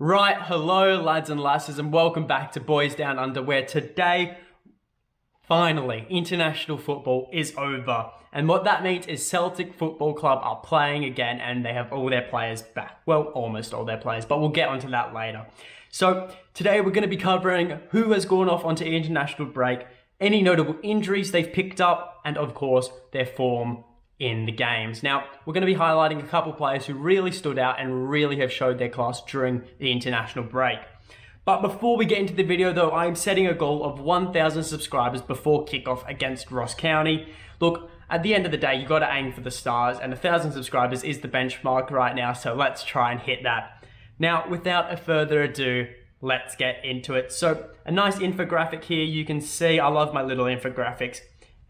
Right, hello lads and lasses, and welcome back to Boys Down Under, where today, finally, international football is over. And what that means is Celtic Football Club are playing again and they have all their players back. Well, almost all their players, but we'll get onto that later. So today we're going to be covering who has gone off onto international break, any notable injuries they've picked up, and of course, their form in the games. Now, we're going to be highlighting a couple players who really stood out and really have showed their class during the international break. But before we get into the video though, I'm setting a goal of 1,000 subscribers before kickoff against Ross County. Look, at the end of the day, you've got to aim for the stars, and 1,000 subscribers is the benchmark right now, so let's try and hit that. Now, without a further ado, let's get into it. So, a nice infographic here, you can see, I love my little infographics.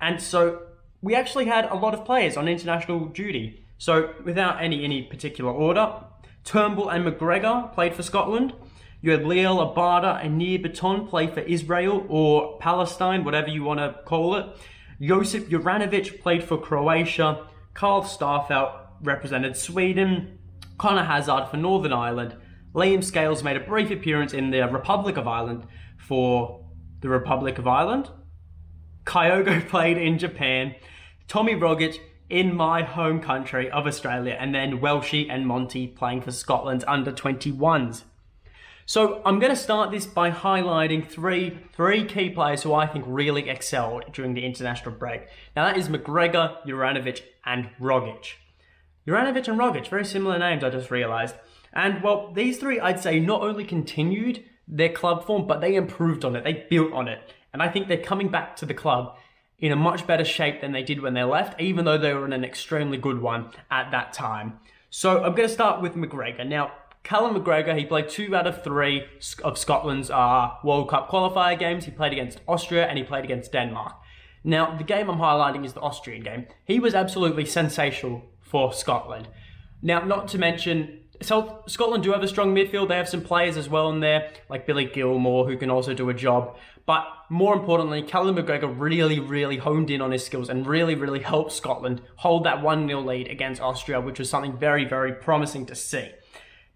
And so, we actually had a lot of players on international duty. So without any particular order, Turnbull and McGregor played for Scotland. You had Liel Abada and Nir Baton play for Israel or Palestine, whatever you want to call it. Josip Juranovic played for Croatia. Karl Starfelt represented Sweden. Connor Hazard for Northern Ireland. Liam Scales made a brief appearance in the Republic of Ireland for the Republic of Ireland. Kyogo played in Japan, Tommy Rogic in my home country of Australia, and then Welshie and Monty playing for Scotland's under-21s. So I'm going to start this by highlighting three key players who I think really excelled during the international break. Now that is McGregor, Juranovic, and Rogic. Juranovic and Rogic, very similar names I just realised. And well, these three I'd say not only continued their club form, but they improved on it, they built on it. And I think they're coming back to the club in a much better shape than they did when they left, even though they were in an extremely good one at that time. So I'm going to start with McGregor. Now, Callum McGregor, he played 2 out of 3 of Scotland's World Cup qualifier games. He played against Austria and he played against Denmark. Now, the game I'm highlighting is the Austrian game. He was absolutely sensational for Scotland. Now, not to mention, Scotland do have a strong midfield. They have some players as well in there, like Billy Gilmore, who can also do a job. But more importantly, Callum McGregor really honed in on his skills and really helped Scotland hold that 1-0 lead against Austria, which was something very promising to see.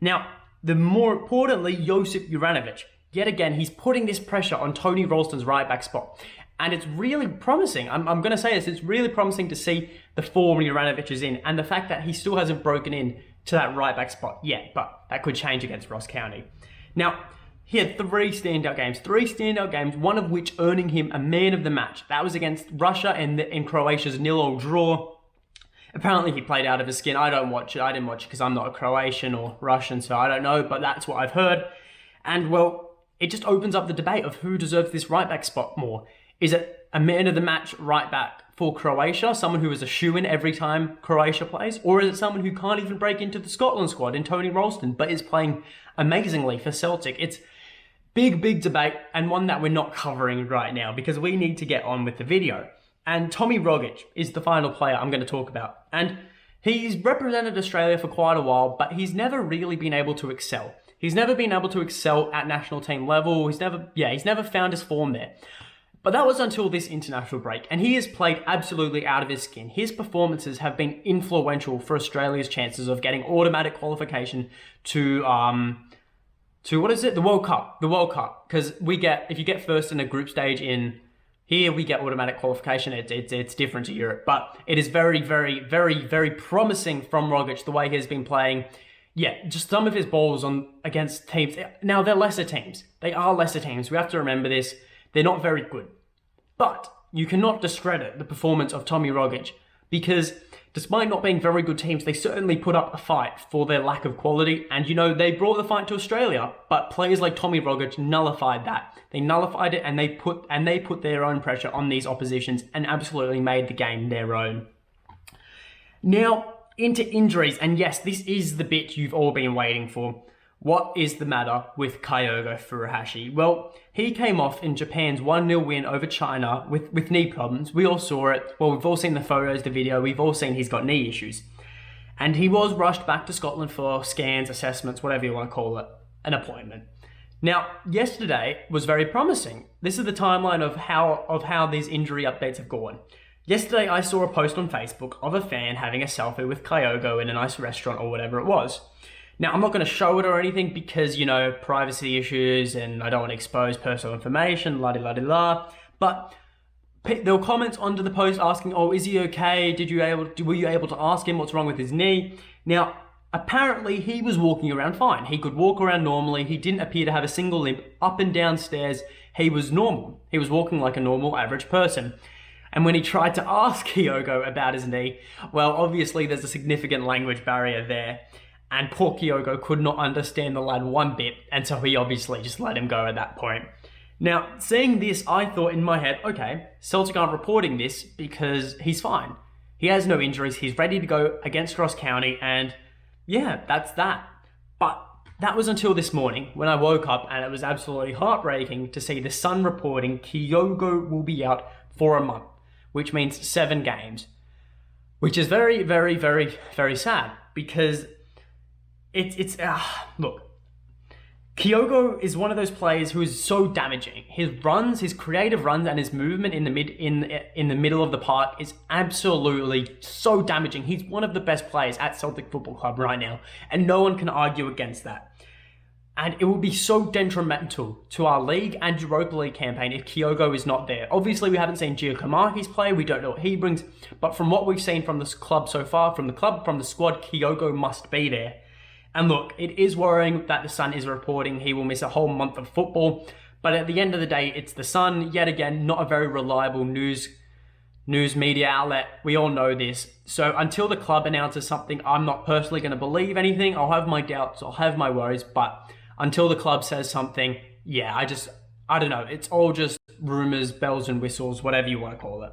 Now, the more importantly, Josip Juranovic. Yet again, he's putting this pressure on Tony Ralston's right-back spot. And it's really promising. I'm going to say this, it's really promising to see the form Juranovic is in and the fact that he still hasn't broken in to that right-back spot yet, but that could change against Ross County. Now, he had 3 standout games, one of which earning him a man of the match. That was against Russia and in Croatia's 0-0 draw. Apparently he played out of his skin. I didn't watch it because I'm not a Croatian or Russian, so I don't know, but that's what I've heard. And well, it just opens up the debate of who deserves this right-back spot more. Is it a man of the match right-back for Croatia, someone who is a shoo-in every time Croatia plays? Or is it someone who can't even break into the Scotland squad in Tony Ralston, but is playing amazingly for Celtic? It's big debate, and one that we're not covering right now because we need to get on with the video. And Tommy Rogic is the final player I'm going to talk about. And he's represented Australia for quite a while, but he's never really been able to excel. He's never been able to excel at national team level. He's never found his form there. But that was until this international break, and he has played absolutely out of his skin. His performances have been influential for Australia's chances of getting automatic qualification to what is it? The World Cup. Because if you get first in a group stage in here, we get automatic qualification. It's different to Europe, but it is very promising from Rogic the way he has been playing. Yeah, just some of his balls against teams. Now they're lesser teams. They are lesser teams. We have to remember this. They're not very good. But you cannot discredit the performance of Tommy Rogic because despite not being very good teams, they certainly put up a fight for their lack of quality. And, they brought the fight to Australia, but players like Tommy Rogic nullified that. They nullified it and they put their own pressure on these oppositions and absolutely made the game their own. Now, into injuries. And yes, this is the bit you've all been waiting for. What is the matter with Kyogo Furuhashi? Well, he came off in Japan's 1-0 win over China with knee problems. We all saw it. Well, we've all seen the photos, the video. We've all seen he's got knee issues. And he was rushed back to Scotland for scans, assessments, whatever you want to call it, an appointment. Now, yesterday was very promising. This is the timeline of how these injury updates have gone. Yesterday, I saw a post on Facebook of a fan having a selfie with Kyogo in a nice restaurant or whatever it was. Now, I'm not going to show it or anything because, you know, privacy issues and I don't want to expose personal information, la-di-la-di-la. But there were comments under the post asking, oh, is he okay? Were you able to ask him what's wrong with his knee? Now, apparently he was walking around fine. He could walk around normally. He didn't appear to have a single limp up and down stairs. He was normal. He was walking like a normal average person. And when he tried to ask Kyogo about his knee, well, obviously there's a significant language barrier there. And poor Kyogo could not understand the lad one bit, and so he obviously just let him go at that point. Now, seeing this, I thought in my head, okay, Celtic aren't reporting this because he's fine. He has no injuries, he's ready to go against Ross County, and yeah, that's that. But that was until this morning when I woke up and it was absolutely heartbreaking to see the Sun reporting Kyogo will be out for a month, which means 7 games, which is very, very, very, very sad because look, Kyogo is one of those players who is so damaging. His runs, his creative runs, and his movement in the middle of the park is absolutely so damaging. He's one of the best players at Celtic Football Club right now, and no one can argue against that. And it will be so detrimental to our league and Europa League campaign if Kyogo is not there. Obviously, we haven't seen Giacomakis play. We don't know what he brings, but from what we've seen from this club so far, from the squad, Kyogo must be there. And look, it is worrying that the Sun is reporting he will miss a whole month of football. But at the end of the day, it's the Sun. Yet again, not a very reliable news media outlet. We all know this. So until the club announces something, I'm not personally going to believe anything. I'll have my doubts. I'll have my worries. But until the club says something, yeah, I don't know. It's all just rumours, bells and whistles, whatever you want to call it.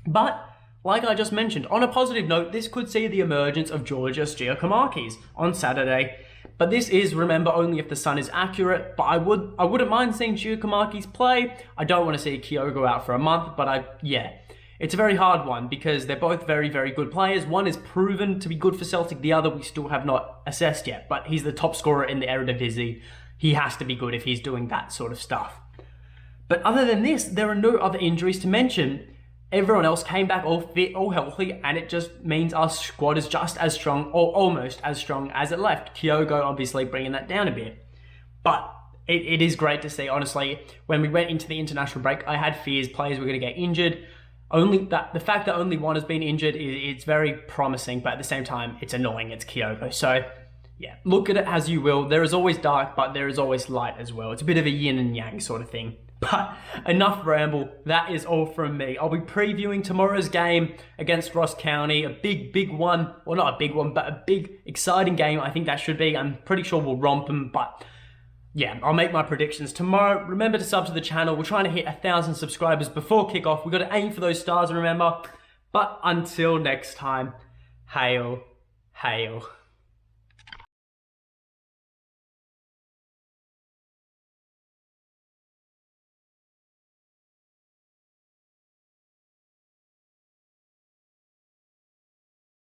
But like I just mentioned, on a positive note, this could see the emergence of Georgios Giacomakis on Saturday. But this is, remember, only if the Sun is accurate. But I wouldn't mind seeing Giacomakis play. I don't want to see Kyogo out for a month, but it's a very hard one because they're both very, very good players. One is proven to be good for Celtic. The other we still have not assessed yet. But he's the top scorer in the Eredivisie. He has to be good if he's doing that sort of stuff. But other than this, there are no other injuries to mention. Everyone else came back all fit, all healthy, and it just means our squad is just as strong, or almost as strong as it left. Kyogo obviously bringing that down a bit. But it is great to see, honestly. When we went into the international break, I had fears players were going to get injured. The fact that only one has been injured, it's very promising, but at the same time, it's annoying. It's Kyogo. So, yeah, look at it as you will. There is always dark, but there is always light as well. It's a bit of a yin and yang sort of thing. But enough ramble, that is all from me. I'll be previewing tomorrow's game against Ross County, a big one. Well, not a big one, but a big, exciting game. I think that should be. I'm pretty sure we'll romp them, but yeah, I'll make my predictions tomorrow. Remember to sub to the channel. We're trying to hit 1,000 subscribers before kickoff. We've got to aim for those stars, remember. But until next time, hail, hail.